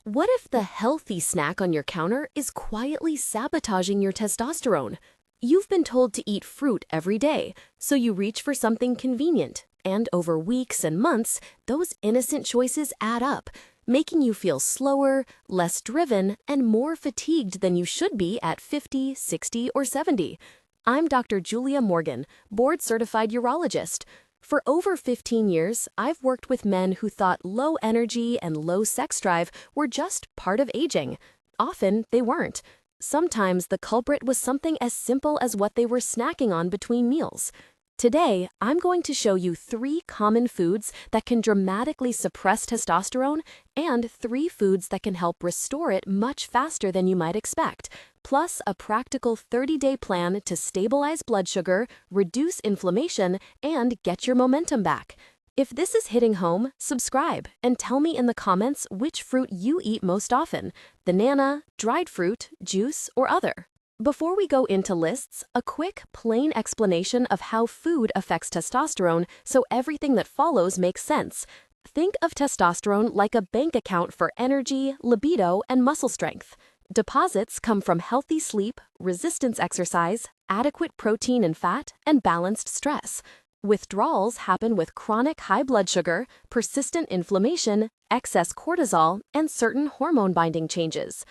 What if the healthy snack on your counter is quietly sabotaging your testosterone? You've been told to eat fruit every day, so you reach for something convenient, and over weeks and months, those innocent choices add up, making you feel slower, less driven, and more fatigued than you should be at 50, 60, or 70. I'm Dr. Julia Morgan, board-certified urologist. For over 15 years, I've worked with men who thought low energy and low sex drive were just part of aging. Often, they weren't. Sometimes the culprit was something as simple as what they were snacking on between meals. Today, I'm going to show you 3 common foods that can dramatically suppress testosterone and 3 foods that can help restore it much faster than you might expect, plus a practical 30-day plan to stabilize blood sugar, reduce inflammation, and get your momentum back. If this is hitting home, subscribe and tell me in the comments which fruit you eat most often: banana, dried fruit, juice, or other. Before we go into lists, a quick, plain explanation of how food affects testosterone so everything that follows makes sense. Think of testosterone like a bank account for energy, libido, and muscle strength. Deposits come from healthy sleep, resistance exercise, adequate protein and fat, and balanced stress. Withdrawals happen with chronic high blood sugar, persistent inflammation, excess cortisol, and certain hormone binding changes.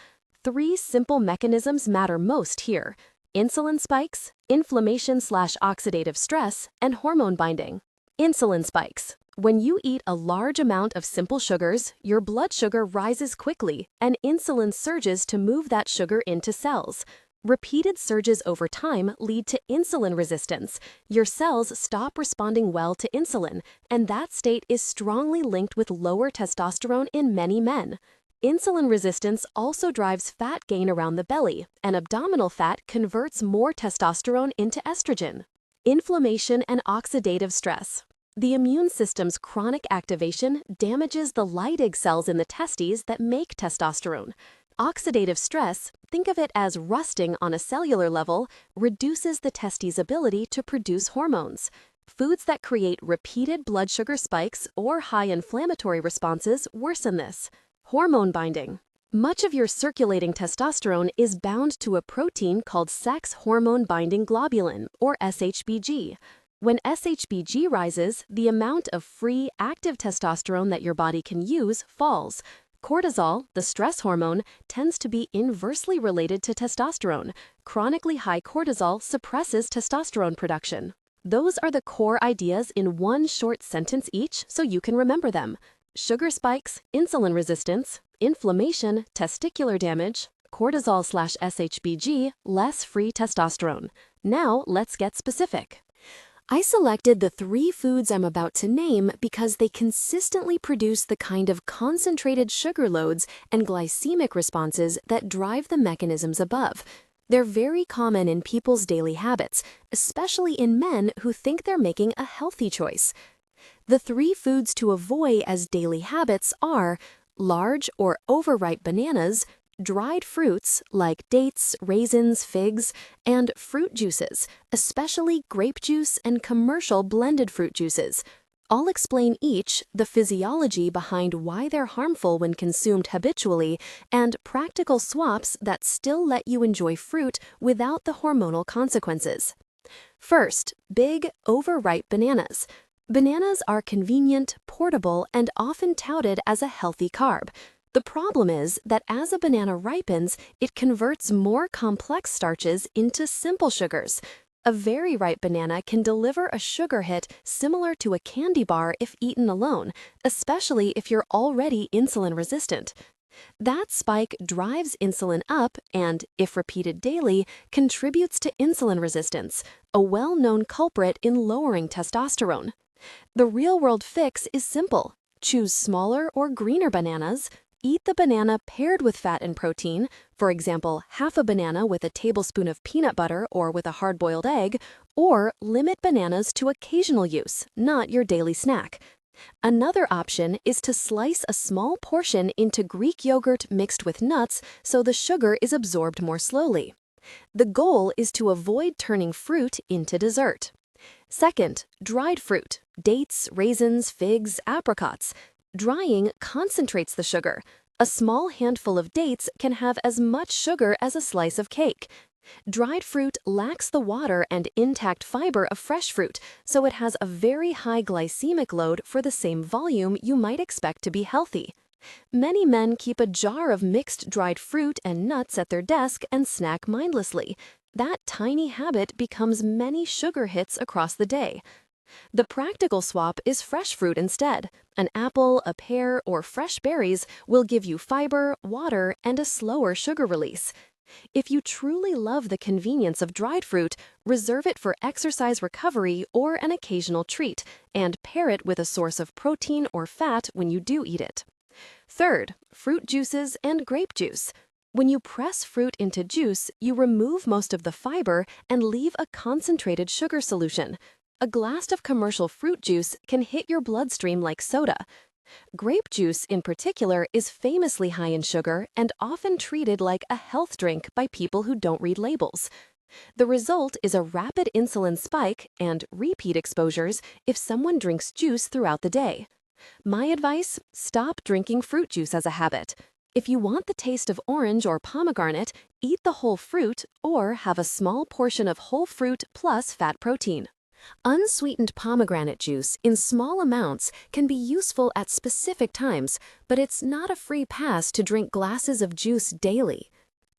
3 simple mechanisms matter most here: insulin spikes, inflammation/oxidative stress, and hormone binding. Insulin spikes. When you eat a large amount of simple sugars, your blood sugar rises quickly, and insulin surges to move that sugar into cells. Repeated surges over time lead to insulin resistance. Your cells stop responding well to insulin, and that state is strongly linked with lower testosterone in many men. Insulin resistance also drives fat gain around the belly, and abdominal fat converts more testosterone into estrogen. Inflammation and oxidative stress. The immune system's chronic activation damages the Leydig cells in the testes that make testosterone. Oxidative stress, think of it as rusting on a cellular level, reduces the testes' ability to produce hormones. Foods that create repeated blood sugar spikes or high inflammatory responses worsen this. Hormone binding. Much of your circulating testosterone is bound to a protein called sex hormone binding globulin, or SHBG. When SHBG rises, the amount of free, active testosterone that your body can use falls. Cortisol, the stress hormone, tends to be inversely related to testosterone. Chronically high cortisol suppresses testosterone production. Those are the core ideas in one short sentence each, so you can remember them. Sugar spikes, insulin resistance, inflammation, testicular damage, cortisol/SHBG, less free testosterone. Now let's get specific. I selected the 3 foods I'm about to name because they consistently produce the kind of concentrated sugar loads and glycemic responses that drive the mechanisms above. They're very common in people's daily habits, especially in men who think they're making a healthy choice. The 3 foods to avoid as daily habits are large or overripe bananas, dried fruits like dates, raisins, figs, and fruit juices, especially grape juice and commercial blended fruit juices. I'll explain each, the physiology behind why they're harmful when consumed habitually, and practical swaps that still let you enjoy fruit without the hormonal consequences. First, big, overripe bananas. Bananas are convenient, portable, and often touted as a healthy carb. The problem is that as a banana ripens, it converts more complex starches into simple sugars. A very ripe banana can deliver a sugar hit similar to a candy bar if eaten alone, especially if you're already insulin resistant. That spike drives insulin up and, if repeated daily, contributes to insulin resistance, a well-known culprit in lowering testosterone. The real-world fix is simple. Choose smaller or greener bananas. Eat the banana paired with fat and protein, for example, half a banana with a tablespoon of peanut butter or with a hard-boiled egg, or limit bananas to occasional use, not your daily snack. Another option is to slice a small portion into Greek yogurt mixed with nuts so the sugar is absorbed more slowly. The goal is to avoid turning fruit into dessert. Second, dried fruit, dates, raisins, figs, apricots. Drying concentrates the sugar. A small handful of dates can have as much sugar as a slice of cake. Dried fruit lacks the water and intact fiber of fresh fruit, so it has a very high glycemic load for the same volume you might expect to be healthy. Many men keep a jar of mixed dried fruit and nuts at their desk and snack mindlessly. That tiny habit becomes many sugar hits across the day. The practical swap is fresh fruit instead. An apple, a pear, or fresh berries will give you fiber, water, and a slower sugar release. If you truly love the convenience of dried fruit, reserve it for exercise recovery or an occasional treat, and pair it with a source of protein or fat when you do eat it. Third, fruit juices and grape juice. When you press fruit into juice, you remove most of the fiber and leave a concentrated sugar solution. A glass of commercial fruit juice can hit your bloodstream like soda. Grape juice, in particular, is famously high in sugar and often treated like a health drink by people who don't read labels. The result is a rapid insulin spike and repeat exposures if someone drinks juice throughout the day. My advice: stop drinking fruit juice as a habit. If you want the taste of orange or pomegranate, eat the whole fruit or have a small portion of whole fruit plus fat protein. Unsweetened pomegranate juice in small amounts can be useful at specific times, but it's not a free pass to drink glasses of juice daily.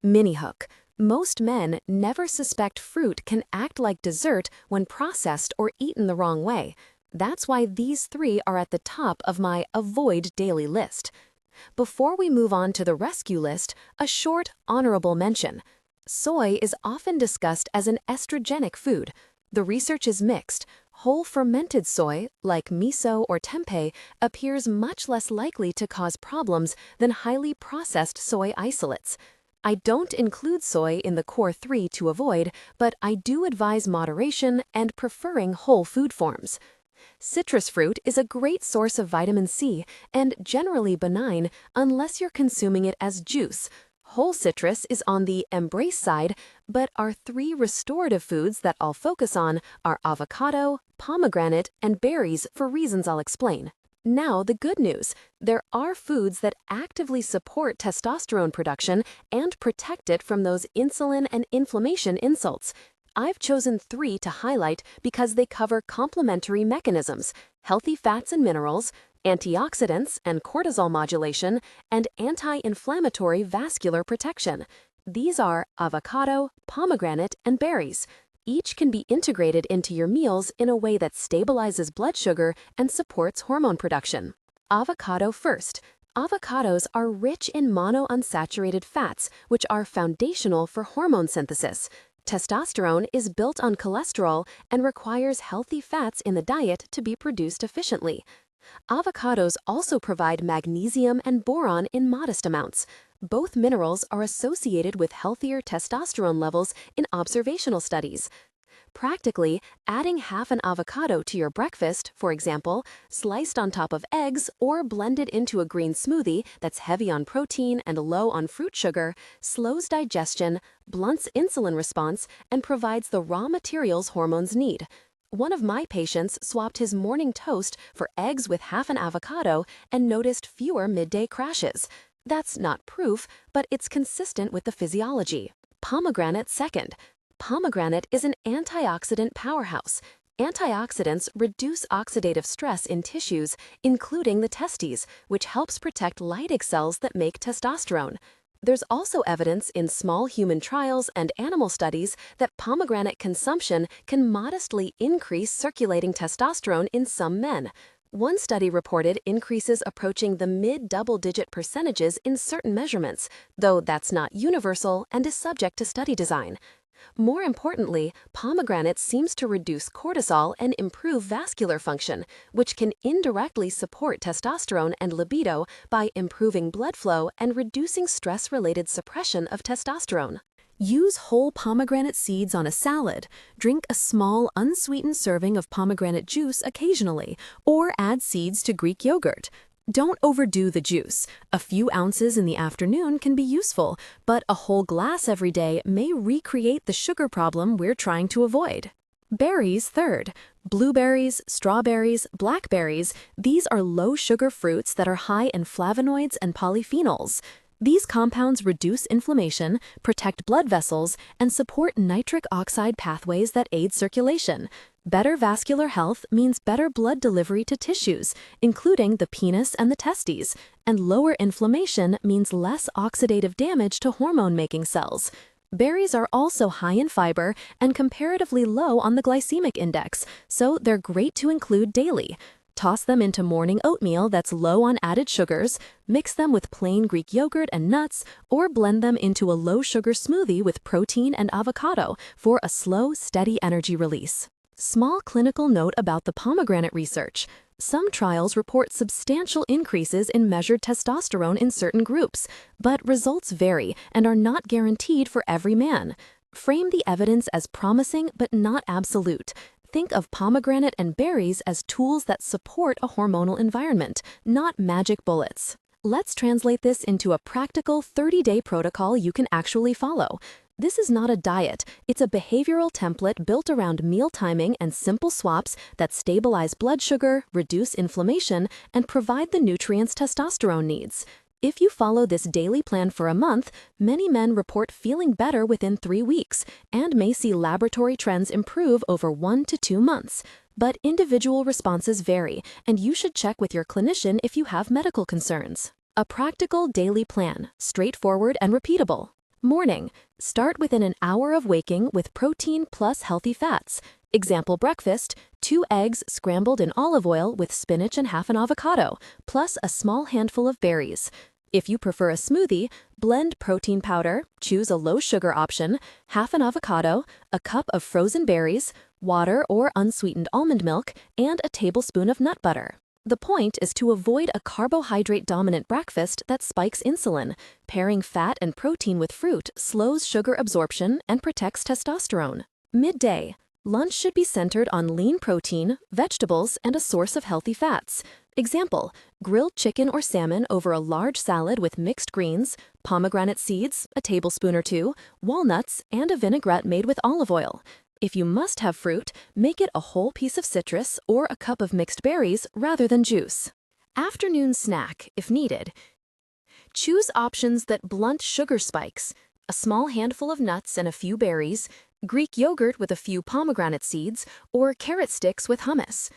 Mini hook. Most men never suspect fruit can act like dessert when processed or eaten the wrong way. That's why these three are at the top of my avoid daily list. Before we move on to the rescue list, a short honorable mention. Soy is often discussed as an estrogenic food. The research is mixed. Whole fermented soy, like miso or tempeh, appears much less likely to cause problems than highly processed soy isolates. I don't include soy in the core 3 to avoid, but I do advise moderation and preferring whole food forms. Citrus fruit is a great source of vitamin C and generally benign unless you're consuming it as juice. Whole citrus is on the embrace side, but our 3 restorative foods that I'll focus on are avocado, pomegranate, and berries for reasons I'll explain. Now, the good news. There are foods that actively support testosterone production and protect it from those insulin and inflammation insults. I've chosen 3 to highlight because they cover complementary mechanisms: healthy fats and minerals, antioxidants and cortisol modulation, and anti-inflammatory vascular protection. These are avocado, pomegranate, and berries. Each can be integrated into your meals in a way that stabilizes blood sugar and supports hormone production. Avocado first. Avocados are rich in monounsaturated fats, which are foundational for hormone synthesis. Testosterone is built on cholesterol and requires healthy fats in the diet to be produced efficiently. Avocados also provide magnesium and boron in modest amounts. Both minerals are associated with healthier testosterone levels in observational studies. Practically, adding half an avocado to your breakfast, for example, sliced on top of eggs or blended into a green smoothie that's heavy on protein and low on fruit sugar, slows digestion, blunts insulin response, and provides the raw materials hormones need. One of my patients swapped his morning toast for eggs with half an avocado and noticed fewer midday crashes. That's not proof, but it's consistent with the physiology. Pomegranate second. Pomegranate is an antioxidant powerhouse. Antioxidants reduce oxidative stress in tissues, including the testes, which helps protect Leydig cells that make testosterone. There's also evidence in small human trials and animal studies that pomegranate consumption can modestly increase circulating testosterone in some men. One study reported increases approaching the mid-double-digit percentages in certain measurements, though that's not universal and is subject to study design. More importantly, pomegranate seems to reduce cortisol and improve vascular function, which can indirectly support testosterone and libido by improving blood flow and reducing stress-related suppression of testosterone. Use whole pomegranate seeds on a salad, drink a small unsweetened serving of pomegranate juice occasionally, or add seeds to Greek yogurt. Don't overdo the juice. A few ounces in the afternoon can be useful, but a whole glass every day may recreate the sugar problem we're trying to avoid. Berries third. Blueberries, strawberries, blackberries, these are low-sugar fruits that are high in flavonoids and polyphenols. These compounds reduce inflammation, protect blood vessels, and support nitric oxide pathways that aid circulation. Better vascular health means better blood delivery to tissues, including the penis and the testes, and lower inflammation means less oxidative damage to hormone-making cells. Berries are also high in fiber and comparatively low on the glycemic index, so they're great to include daily. Toss them into morning oatmeal that's low on added sugars, mix them with plain Greek yogurt and nuts, or blend them into a low-sugar smoothie with protein and avocado for a slow, steady energy release. Small clinical note about the pomegranate research. Some trials report substantial increases in measured testosterone in certain groups, but results vary and are not guaranteed for every man. Frame the evidence as promising but not absolute. Think of pomegranate and berries as tools that support a hormonal environment, not magic bullets. Let's translate this into a practical 30-day protocol you can actually follow. This is not a diet, it's a behavioral template built around meal timing and simple swaps that stabilize blood sugar, reduce inflammation, and provide the nutrients testosterone needs. If you follow this daily plan for a month, many men report feeling better within 3 weeks and may see laboratory trends improve over 1 to 2 months. But individual responses vary, and you should check with your clinician if you have medical concerns. A practical daily plan, straightforward and repeatable. Morning. Start within an hour of waking with protein plus healthy fats. Example breakfast, 2 eggs scrambled in olive oil with spinach and half an avocado, plus a small handful of berries. If you prefer a smoothie, blend protein powder, choose a low-sugar option, half an avocado, a cup of frozen berries, water or unsweetened almond milk, and a tablespoon of nut butter. The point is to avoid a carbohydrate-dominant breakfast that spikes insulin. Pairing fat and protein with fruit slows sugar absorption and protects testosterone. Midday. Lunch should be centered on lean protein, vegetables, and a source of healthy fats. Example, grilled chicken or salmon over a large salad with mixed greens, pomegranate seeds, a tablespoon or 2, walnuts, and a vinaigrette made with olive oil. If you must have fruit, make it a whole piece of citrus or a cup of mixed berries rather than juice. Afternoon snack, if needed. Choose options that blunt sugar spikes, a small handful of nuts and a few berries, Greek yogurt with a few pomegranate seeds, or carrot sticks with hummus.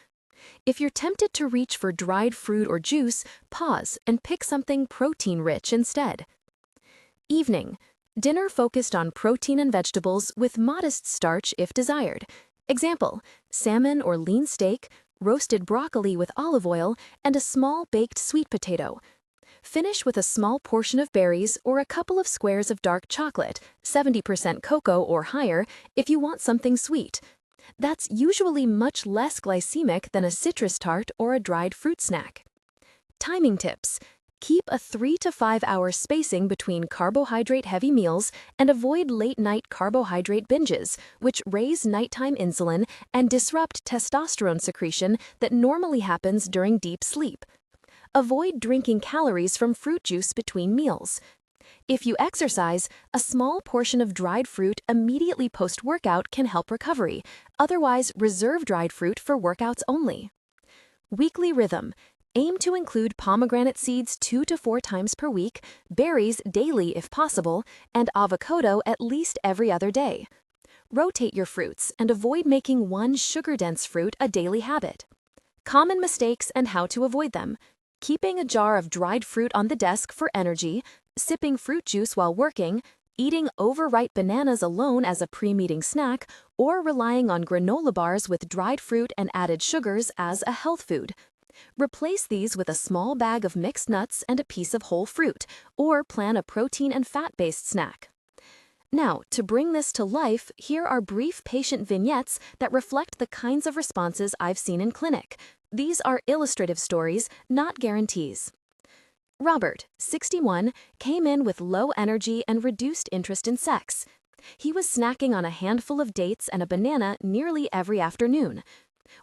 If you're tempted to reach for dried fruit or juice, pause and pick something protein-rich instead. Evening. Dinner focused on protein and vegetables with modest starch if desired. Example, salmon or lean steak, roasted broccoli with olive oil, and a small baked sweet potato. Finish with a small portion of berries or a couple of squares of dark chocolate, 70% cocoa or higher, if you want something sweet. That's usually much less glycemic than a citrus tart or a dried fruit snack. Timing tips. Keep a 3 to 5 hour spacing between carbohydrate-heavy meals and avoid late-night carbohydrate binges, which raise nighttime insulin and disrupt testosterone secretion that normally happens during deep sleep. Avoid drinking calories from fruit juice between meals. If you exercise, a small portion of dried fruit immediately post-workout can help recovery. Otherwise, reserve dried fruit for workouts only. Weekly rhythm. Aim to include pomegranate seeds 2 to 4 times per week, berries daily if possible, and avocado at least every other day. Rotate your fruits and avoid making one sugar-dense fruit a daily habit. Common mistakes and how to avoid them. Keeping a jar of dried fruit on the desk for energy, sipping fruit juice while working, eating overripe bananas alone as a pre-meeting snack, or relying on granola bars with dried fruit and added sugars as a health food. Replace these with a small bag of mixed nuts and a piece of whole fruit, or plan a protein and fat-based snack. Now, to bring this to life, here are brief patient vignettes that reflect the kinds of responses I've seen in clinic. These are illustrative stories, not guarantees. Robert, 61, came in with low energy and reduced interest in sex. He was snacking on a handful of dates and a banana nearly every afternoon.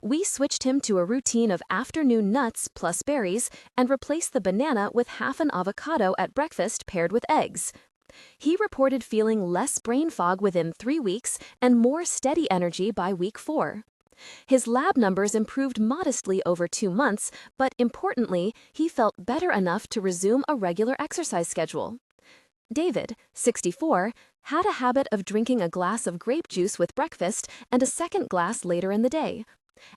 We switched him to a routine of afternoon nuts plus berries and replaced the banana with half an avocado at breakfast paired with eggs. He reported feeling less brain fog within 3 weeks and more steady energy by week 4. His lab numbers improved modestly over 2 months, but importantly, he felt better enough to resume a regular exercise schedule. David, 64, had a habit of drinking a glass of grape juice with breakfast and a second glass later in the day.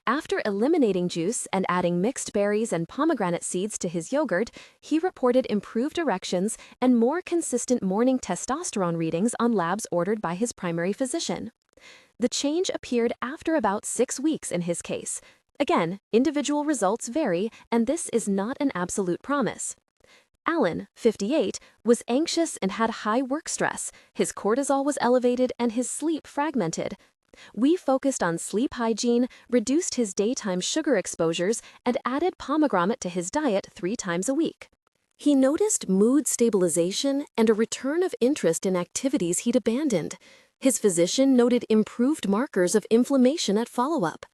After eliminating juice and adding mixed berries and pomegranate seeds to his yogurt, he reported improved erections and more consistent morning testosterone readings on labs ordered by his primary physician. The change appeared after about 6 weeks in his case. Again, individual results vary, and this is not an absolute promise. Alan, 58, was anxious and had high work stress. His cortisol was elevated and his sleep fragmented. We focused on sleep hygiene, reduced his daytime sugar exposures, and added pomegranate to his diet 3 times a week. He noticed mood stabilization and a return of interest in activities he'd abandoned. His physician noted improved markers of inflammation at follow-up.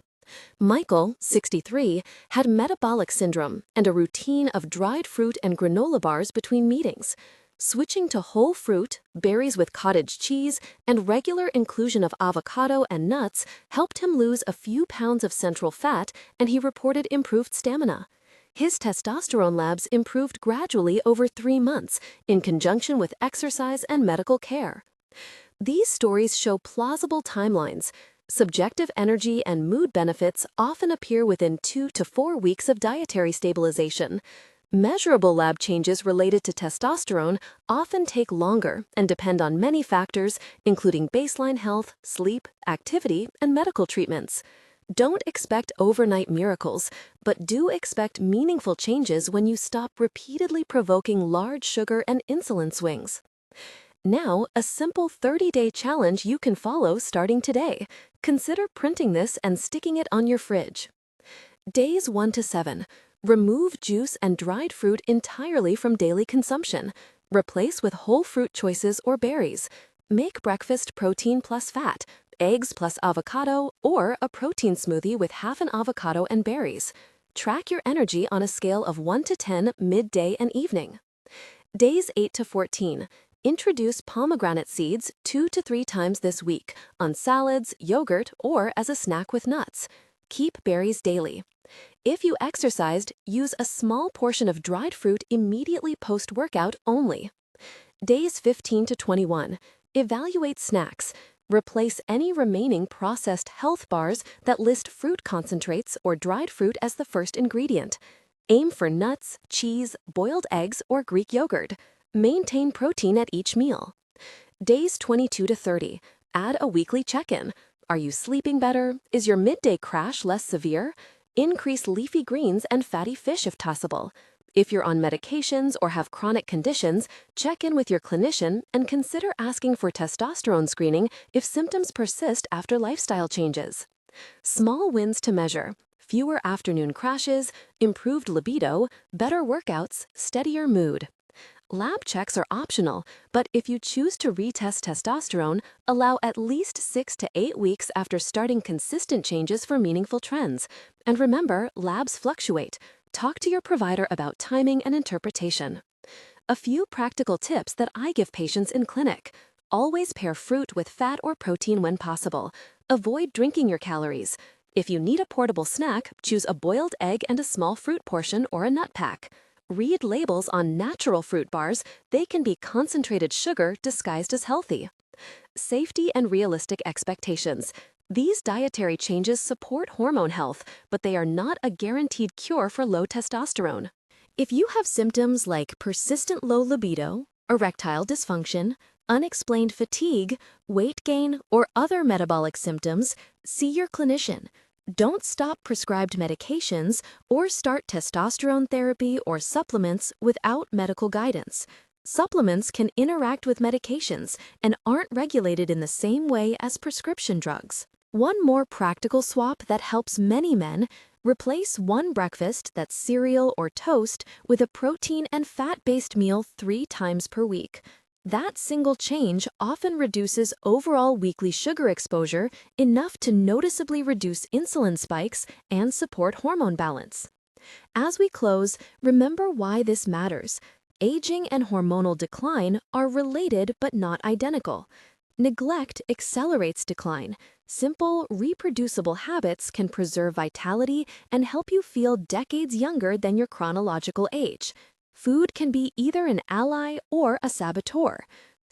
Michael, 63, had metabolic syndrome and a routine of dried fruit and granola bars between meetings. Switching to whole fruit, berries with cottage cheese, and regular inclusion of avocado and nuts helped him lose a few pounds of central fat, and he reported improved stamina. His testosterone labs improved gradually over 3 months in conjunction with exercise and medical care. These stories show plausible timelines. Subjective energy and mood benefits often appear within 2 to 4 weeks of dietary stabilization. Measurable lab changes related to testosterone often take longer and depend on many factors, including baseline health, sleep, activity, and medical treatments. Don't expect overnight miracles, but do expect meaningful changes when you stop repeatedly provoking large sugar and insulin swings. Now, a simple 30-day challenge you can follow starting today. Consider printing this and sticking it on your fridge. Days 1 to 7. Remove juice and dried fruit entirely from daily consumption. Replace with whole fruit choices or berries. Make breakfast protein plus fat, eggs plus avocado, or a protein smoothie with half an avocado and berries. Track your energy on a scale of 1 to 10 midday and evening. Days 8 to 14. Introduce pomegranate seeds 2 to 3 times this week on salads, yogurt, or as a snack with nuts. Keep berries daily. If you exercised, use a small portion of dried fruit immediately post-workout only. Days 15 to 21. Evaluate snacks. Replace any remaining processed health bars that list fruit concentrates or dried fruit as the first ingredient. Aim for nuts, cheese, boiled eggs, or Greek yogurt. Maintain protein at each meal. Days 22 to 30. Add a weekly check-in. Are you sleeping better? Is your midday crash less severe? Increase leafy greens and fatty fish if possible. If you're on medications or have chronic conditions, check in with your clinician and consider asking for testosterone screening if symptoms persist after lifestyle changes. Small wins to measure: fewer afternoon crashes, improved libido, better workouts, steadier mood. Lab checks are optional, but if you choose to retest testosterone, allow at least 6 to 8 weeks after starting consistent changes for meaningful trends. And remember, labs fluctuate. Talk to your provider about timing and interpretation. A few practical tips that I give patients in clinic. Always pair fruit with fat or protein when possible. Avoid drinking your calories. If you need a portable snack, choose a boiled egg and a small fruit portion or a nut pack. Read labels on natural fruit bars. They can be concentrated sugar disguised as healthy. Safety and realistic expectations. These dietary changes support hormone health, but they are not a guaranteed cure for low testosterone. If you have symptoms like persistent low libido, erectile dysfunction, unexplained fatigue, weight gain, or other metabolic symptoms, see your clinician. Don't stop prescribed medications or start testosterone therapy or supplements without medical guidance. Supplements can interact with medications and aren't regulated in the same way as prescription drugs. One more practical swap that helps many men: replace one breakfast that's cereal or toast with a protein and fat-based meal 3 times per week. That single change often reduces overall weekly sugar exposure enough to noticeably reduce insulin spikes and support hormone balance. As we close, remember why this matters. Aging and hormonal decline are related but not identical. Neglect accelerates decline. Simple, reproducible habits can preserve vitality and help you feel decades younger than your chronological age. Food can be either an ally or a saboteur.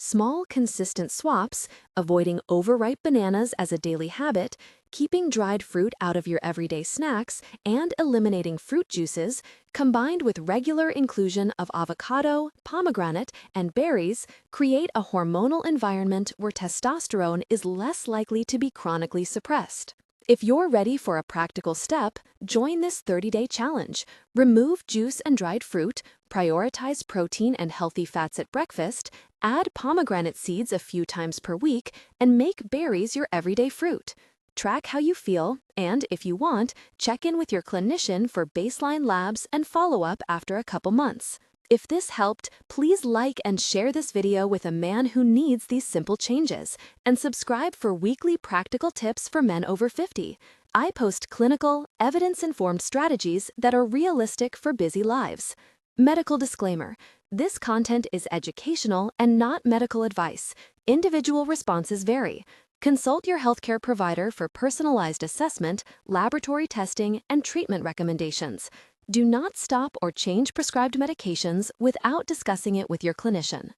Small, consistent swaps, avoiding overripe bananas as a daily habit, keeping dried fruit out of your everyday snacks, and eliminating fruit juices, combined with regular inclusion of avocado, pomegranate, and berries, create a hormonal environment where testosterone is less likely to be chronically suppressed. If you're ready for a practical step, join this 30-day challenge. Remove juice and dried fruit, prioritize protein and healthy fats at breakfast, add pomegranate seeds a few times per week, and make berries your everyday fruit. Track how you feel, and if you want, check in with your clinician for baseline labs and follow-up after a couple months. If this helped, please like and share this video with a man who needs these simple changes, and subscribe for weekly practical tips for men over 50. I post clinical, evidence-informed strategies that are realistic for busy lives. Medical disclaimer: this content is educational and not medical advice. Individual responses vary. Consult your healthcare provider for personalized assessment, laboratory testing, and treatment recommendations. Do not stop or change prescribed medications without discussing it with your clinician.